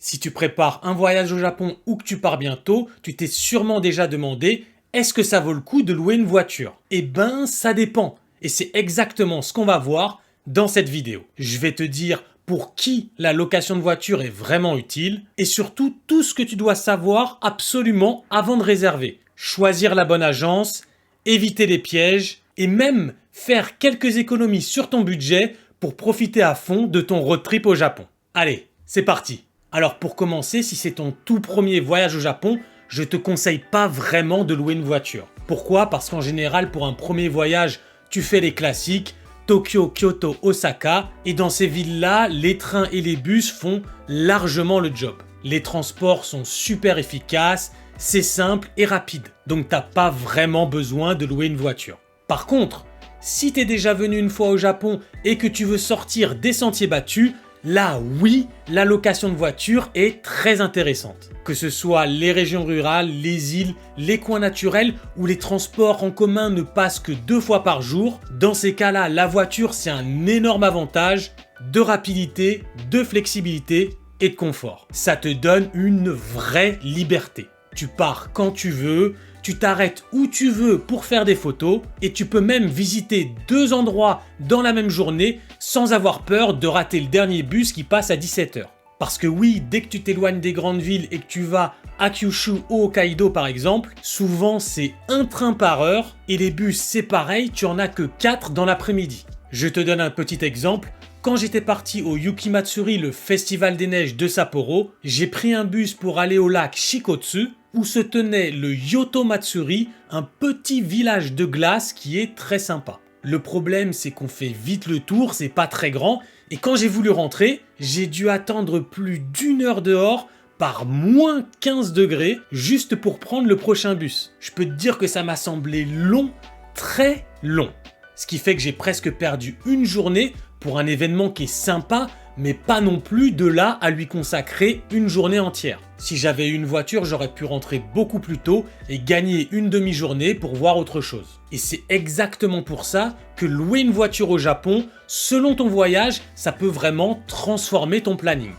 Si tu prépares un voyage au Japon ou que tu pars bientôt, tu t'es sûrement déjà demandé est-ce que ça vaut le coup de louer une voiture? Eh ben, ça dépend. Et c'est exactement ce qu'on va voir dans cette vidéo. Je vais te dire pour qui la location de voiture est vraiment utile et surtout tout ce que tu dois savoir absolument avant de réserver. Choisir la bonne agence, éviter les pièges et même faire quelques économies sur ton budget pour profiter à fond de ton road trip au Japon. Allez, c'est parti! Alors pour commencer, si c'est ton tout premier voyage au Japon, je te conseille pas vraiment de louer une voiture. Pourquoi? Parce qu'en général, pour un premier voyage, tu fais les classiques, Tokyo, Kyoto, Osaka, et dans ces villes-là, les trains et les bus font largement le job. Les transports sont super efficaces, c'est simple et rapide, donc t'as pas vraiment besoin de louer une voiture. Par contre, si t'es déjà venu une fois au Japon et que tu veux sortir des sentiers battus, là oui, la location de voiture est très intéressante. Que ce soit les régions rurales, les îles, les coins naturels où les transports en commun ne passent que 2 fois par jour, dans ces cas-là, la voiture c'est un énorme avantage de rapidité, de flexibilité et de confort. Ça te donne une vraie liberté. Tu pars quand tu veux, tu t'arrêtes où tu veux pour faire des photos et tu peux même visiter 2 endroits dans la même journée sans avoir peur de rater le dernier bus qui passe à 17h. Parce que oui, dès que tu t'éloignes des grandes villes et que tu vas à Kyushu ou Hokkaido par exemple, souvent c'est un train par heure et les bus c'est pareil, tu en as que 4 dans l'après-midi. Je te donne un petit exemple. Quand j'étais parti au Yukimatsuri, le festival des neiges de Sapporo, j'ai pris un bus pour aller au lac Shikotsu, où se tenait le Yoto Matsuri, un petit village de glace qui est très sympa. Le problème, c'est qu'on fait vite le tour, c'est pas très grand, et quand j'ai voulu rentrer, j'ai dû attendre plus d'1 heure dehors par moins 15 degrés, juste pour prendre le prochain bus. Je peux te dire que ça m'a semblé long, très long. Ce qui fait que j'ai presque perdu une journée pour un événement qui est sympa, mais pas non plus de là à lui consacrer une journée entière. Si j'avais eu une voiture, j'aurais pu rentrer beaucoup plus tôt et gagner une demi-journée pour voir autre chose. Et c'est exactement pour ça que louer une voiture au Japon, selon ton voyage, ça peut vraiment transformer ton planning.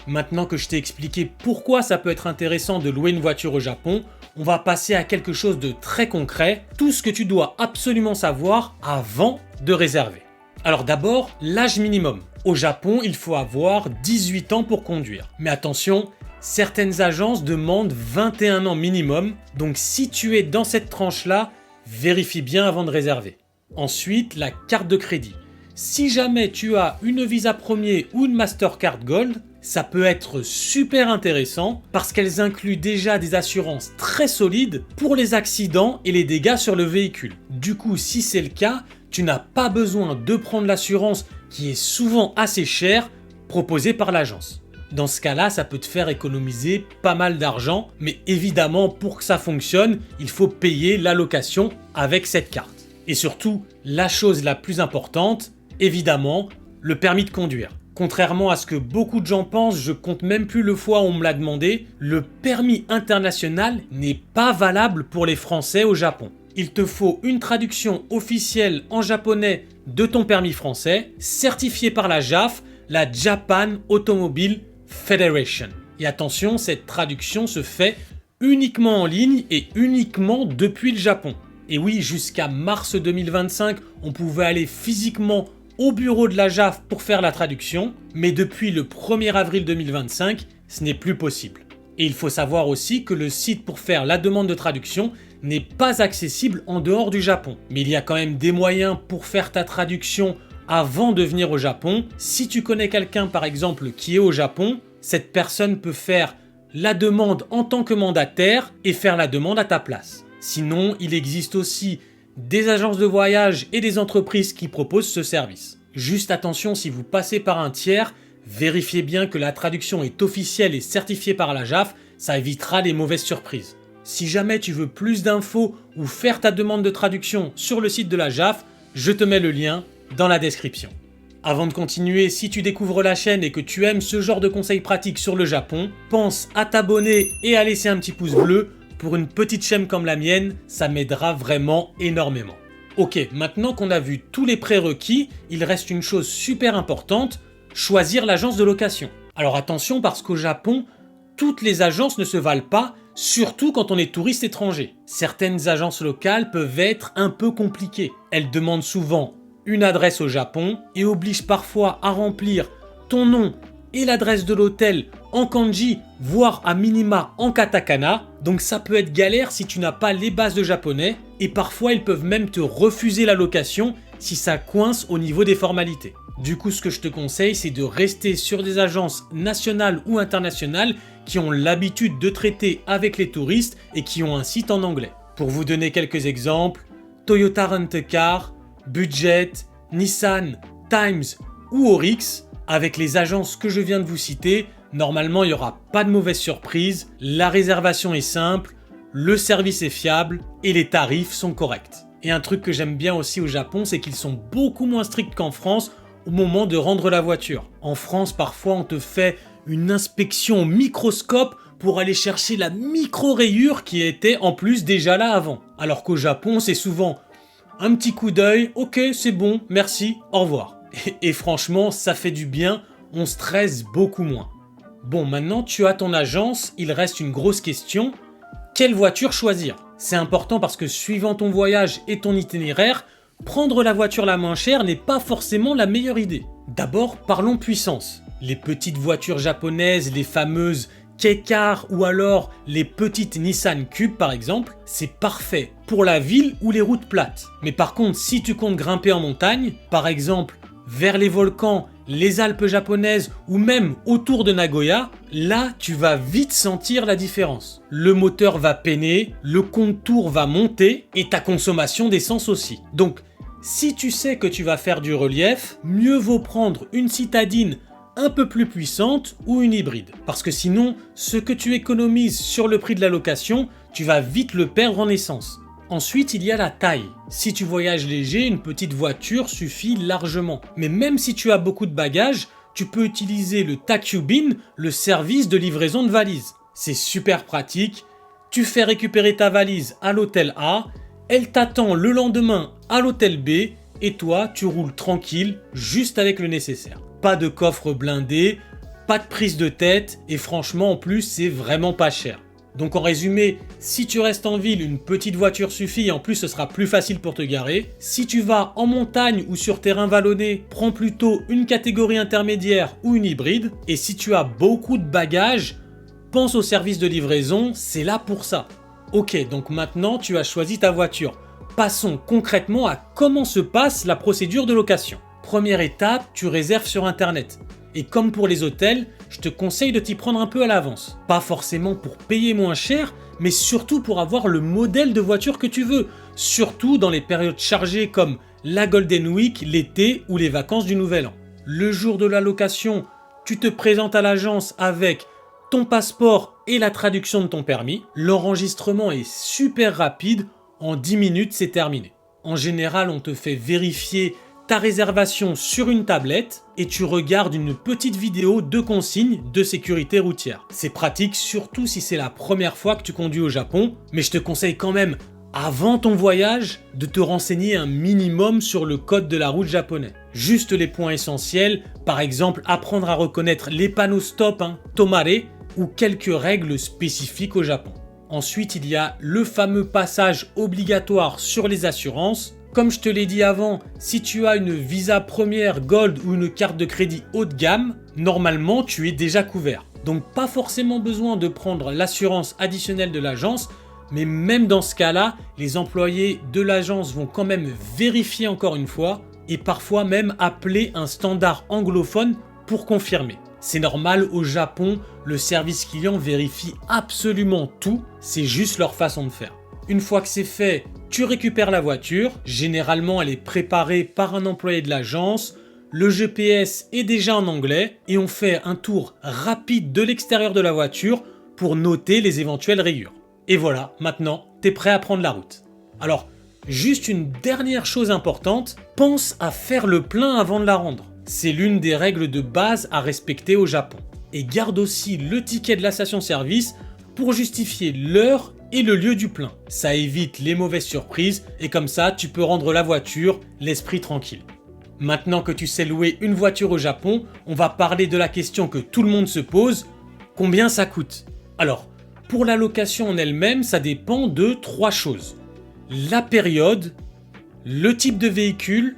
Maintenant que je t'ai expliqué pourquoi ça peut être intéressant de louer une voiture au Japon, on va passer à quelque chose de très concret, tout ce que tu dois absolument savoir avant de réserver. Alors d'abord, l'âge minimum. Au Japon, il faut avoir 18 ans pour conduire. Mais attention, certaines agences demandent 21 ans minimum, donc si tu es dans cette tranche-là, vérifie bien avant de réserver. Ensuite, la carte de crédit. Si jamais tu as une Visa Premier ou une Mastercard Gold, ça peut être super intéressant parce qu'elles incluent déjà des assurances très solides pour les accidents et les dégâts sur le véhicule. Du coup, si c'est le cas, tu n'as pas besoin de prendre l'assurance qui est souvent assez chère proposée par l'agence. Dans ce cas-là, ça peut te faire économiser pas mal d'argent, mais évidemment, pour que ça fonctionne, il faut payer la location avec cette carte. Et surtout, la chose la plus importante, évidemment, le permis de conduire. Contrairement à ce que beaucoup de gens pensent, je compte même plus le fois où on me l'a demandé, le permis international n'est pas valable pour les Français au Japon. Il te faut une traduction officielle en japonais de ton permis français, certifié par la JAF, la Japan Automobile Federation. Et attention, cette traduction se fait uniquement en ligne et uniquement depuis le Japon. Et oui, jusqu'à mars 2025, on pouvait aller physiquement au bureau de la JAF pour faire la traduction, mais depuis le 1er avril 2025, ce n'est plus possible. Et il faut savoir aussi que le site pour faire la demande de traduction n'est pas accessible en dehors du Japon. Mais il y a quand même des moyens pour faire ta traduction avant de venir au Japon. Si tu connais quelqu'un par exemple qui est au Japon, cette personne peut faire la demande en tant que mandataire et faire la demande à ta place. Sinon, il existe aussi des agences de voyage et des entreprises qui proposent ce service. Juste attention, si vous passez par un tiers, vérifiez bien que la traduction est officielle et certifiée par la JAF, ça évitera les mauvaises surprises. Si jamais tu veux plus d'infos ou faire ta demande de traduction sur le site de la JAF, je te mets le lien dans la description. Avant de continuer, si tu découvres la chaîne et que tu aimes ce genre de conseils pratiques sur le Japon, pense à t'abonner et à laisser un petit pouce bleu. Pour une petite chaîne comme la mienne, ça m'aidera vraiment énormément. Ok, maintenant qu'on a vu tous les prérequis, il reste une chose super importante, choisir l'agence de location. Alors attention parce qu'au Japon, toutes les agences ne se valent pas, surtout quand on est touriste étranger. Certaines agences locales peuvent être un peu compliquées. Elles demandent souvent une adresse au Japon et obligent parfois à remplir ton nom et l'adresse de l'hôtel en kanji, voire à minima en katakana. Donc ça peut être galère si tu n'as pas les bases de japonais et parfois ils peuvent même te refuser la location si ça coince au niveau des formalités. Du coup, ce que je te conseille, c'est de rester sur des agences nationales ou internationales qui ont l'habitude de traiter avec les touristes et qui ont un site en anglais. Pour vous donner quelques exemples, Toyota Rent-A-Car, Budget, Nissan, Times ou Orix, avec les agences que je viens de vous citer, normalement il n'y aura pas de mauvaise surprise, la réservation est simple, le service est fiable et les tarifs sont corrects. Et un truc que j'aime bien aussi au Japon, c'est qu'ils sont beaucoup moins stricts qu'en France au moment de rendre la voiture. En France, parfois on te fait une inspection au microscope pour aller chercher la micro-rayure qui était en plus déjà là avant. Alors qu'au Japon, c'est souvent un petit coup d'œil, ok c'est bon, merci, au revoir. Et franchement, ça fait du bien, on stresse beaucoup moins. Bon, maintenant tu as ton agence, il reste une grosse question, quelle voiture choisir? C'est important parce que suivant ton voyage et ton itinéraire, prendre la voiture la moins chère n'est pas forcément la meilleure idée. D'abord, parlons puissance. Les petites voitures japonaises, les fameuses Kei-Car ou alors les petites Nissan Cube par exemple, c'est parfait pour la ville ou les routes plates. Mais par contre, si tu comptes grimper en montagne, par exemple vers les volcans, les Alpes japonaises ou même autour de Nagoya, là tu vas vite sentir la différence. Le moteur va peiner, le contour va monter et ta consommation d'essence aussi. Donc si tu sais que tu vas faire du relief, mieux vaut prendre une citadine un peu plus puissante ou une hybride. Parce que sinon, ce que tu économises sur le prix de la location, tu vas vite le perdre en essence. Ensuite, il y a la taille. Si tu voyages léger, une petite voiture suffit largement. Mais même si tu as beaucoup de bagages, tu peux utiliser le Takubin, le service de livraison de valises. C'est super pratique. Tu fais récupérer ta valise à l'hôtel A, elle t'attend le lendemain à l'hôtel B et toi, tu roules tranquille, juste avec le nécessaire. Pas de coffre blindé, pas de prise de tête et franchement, en plus, c'est vraiment pas cher. Donc en résumé, si tu restes en ville, une petite voiture suffit et en plus ce sera plus facile pour te garer. Si tu vas en montagne ou sur terrain vallonné, prends plutôt une catégorie intermédiaire ou une hybride. Et si tu as beaucoup de bagages, pense au service de livraison, c'est là pour ça. Ok, donc maintenant tu as choisi ta voiture. Passons concrètement à comment se passe la procédure de location. Première étape, tu réserves sur internet. Et comme pour les hôtels, je te conseille de t'y prendre un peu à l'avance. Pas forcément pour payer moins cher, mais surtout pour avoir le modèle de voiture que tu veux. Surtout dans les périodes chargées comme la Golden Week, l'été ou les vacances du Nouvel An. Le jour de la location, tu te présentes à l'agence avec ton passeport et la traduction de ton permis. L'enregistrement est super rapide, en 10 minutes c'est terminé. En général, on te fait vérifier ta réservation sur une tablette et tu regardes une petite vidéo de consignes de sécurité routière. C'est pratique surtout si c'est la première fois que tu conduis au Japon, mais je te conseille quand même, avant ton voyage, de te renseigner un minimum sur le code de la route japonais. Juste les points essentiels, par exemple apprendre à reconnaître les panneaux stop, tomare, ou quelques règles spécifiques au Japon. Ensuite, il y a le fameux passage obligatoire sur les assurances. Comme je te l'ai dit avant, si tu as une Visa première Gold ou une carte de crédit haut de gamme, normalement tu es déjà couvert. Donc pas forcément besoin de prendre l'assurance additionnelle de l'agence, mais même dans ce cas-là, les employés de l'agence vont quand même vérifier encore une fois et parfois même appeler un standard anglophone pour confirmer. C'est normal, au Japon, le service client vérifie absolument tout, c'est juste leur façon de faire. Une fois que c'est fait, tu récupères la voiture, généralement elle est préparée par un employé de l'agence, le GPS est déjà en anglais et on fait un tour rapide de l'extérieur de la voiture pour noter les éventuelles rayures. Et voilà, maintenant, t'es prêt à prendre la route. Alors, juste une dernière chose importante, pense à faire le plein avant de la rendre. C'est l'une des règles de base à respecter au Japon. Et garde aussi le ticket de la station-service pour justifier l'heure et le lieu du plein. Ça évite les mauvaises surprises et comme ça, tu peux rendre la voiture l'esprit tranquille. Maintenant que tu sais louer une voiture au Japon, on va parler de la question que tout le monde se pose, combien ça coûte? Alors, pour la location en elle-même, ça dépend de 3 choses. La période, le type de véhicule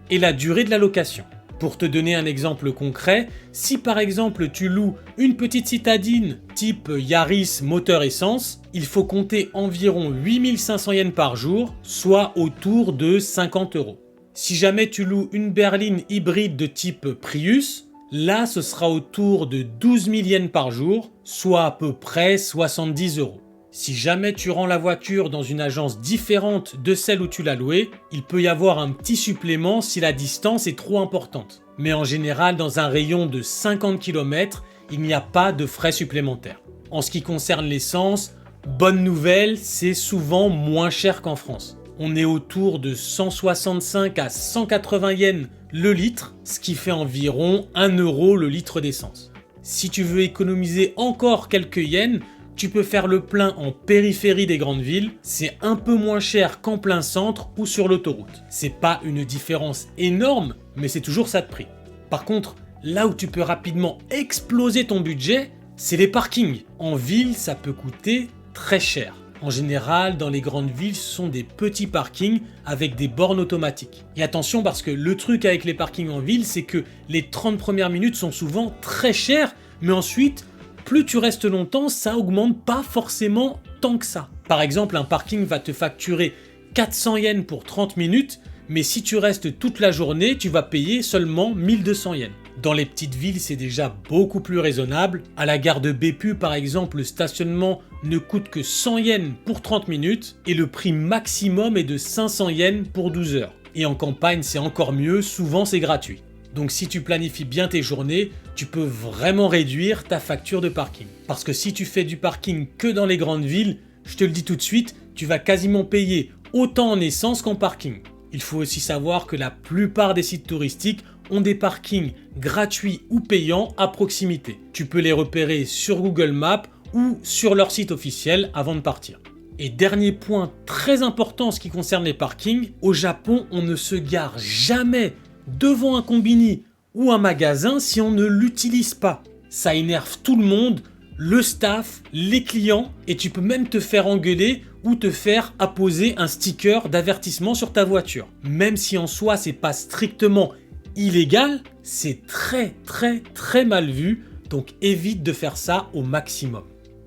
et la durée de la location. Pour te donner un exemple concret, si par exemple tu loues une petite citadine type Yaris moteur essence, il faut compter environ 8500 yens par jour, soit autour de 50 euros. Si jamais tu loues une berline hybride de type Prius, là ce sera autour de 12 000 yens par jour, soit à peu près 70 euros. Si jamais tu rends la voiture dans une agence différente de celle où tu l'as louée, il peut y avoir un petit supplément si la distance est trop importante. Mais en général, dans un rayon de 50 km, il n'y a pas de frais supplémentaires. En ce qui concerne l'essence, bonne nouvelle, c'est souvent moins cher qu'en France. On est autour de 165 à 180 yens le litre, ce qui fait environ 1 euro le litre d'essence. Si tu veux économiser encore quelques yens, tu peux faire le plein en périphérie des grandes villes, c'est un peu moins cher qu'en plein centre ou sur l'autoroute. C'est pas une différence énorme, mais c'est toujours ça de prix. Par contre, là où tu peux rapidement exploser ton budget, c'est les parkings. En ville, ça peut coûter très cher. En général, dans les grandes villes, ce sont des petits parkings avec des bornes automatiques. Et attention parce que le truc avec les parkings en ville, c'est que les 30 premières minutes sont souvent très chères, mais ensuite, plus tu restes longtemps, ça augmente pas forcément tant que ça. Par exemple, un parking va te facturer 400 yens pour 30 minutes, mais si tu restes toute la journée, tu vas payer seulement 1200 yens. Dans les petites villes, c'est déjà beaucoup plus raisonnable. À la gare de Beppu, par exemple, le stationnement ne coûte que 100 yens pour 30 minutes et le prix maximum est de 500 yens pour 12 heures. Et en campagne, c'est encore mieux, souvent c'est gratuit. Donc si tu planifies bien tes journées, tu peux vraiment réduire ta facture de parking. Parce que si tu fais du parking que dans les grandes villes, je te le dis tout de suite, tu vas quasiment payer autant en essence qu'en parking. Il faut aussi savoir que la plupart des sites touristiques ont des parkings gratuits ou payants à proximité. Tu peux les repérer sur Google Maps ou sur leur site officiel avant de partir. Et dernier point très important en ce qui concerne les parkings, au Japon, on ne se gare jamais devant un combini ou un magasin si on ne l'utilise pas. Ça énerve tout le monde, le staff, les clients, et tu peux même te faire engueuler ou te faire apposer un sticker d'avertissement sur ta voiture. Même si en soi c'est pas strictement illégal, c'est très mal vu, donc évite de faire ça au maximum.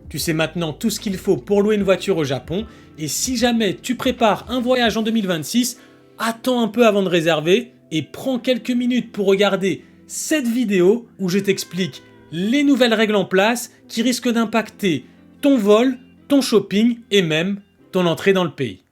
Tu sais maintenant tout ce qu'il faut pour louer une voiture au Japon, et si jamais tu prépares un voyage en 2026, attends un peu avant de réserver et prends quelques minutes pour regarder cette vidéo où je t'explique les nouvelles règles en place qui risquent d'impacter ton vol, ton shopping et même ton entrée dans le pays.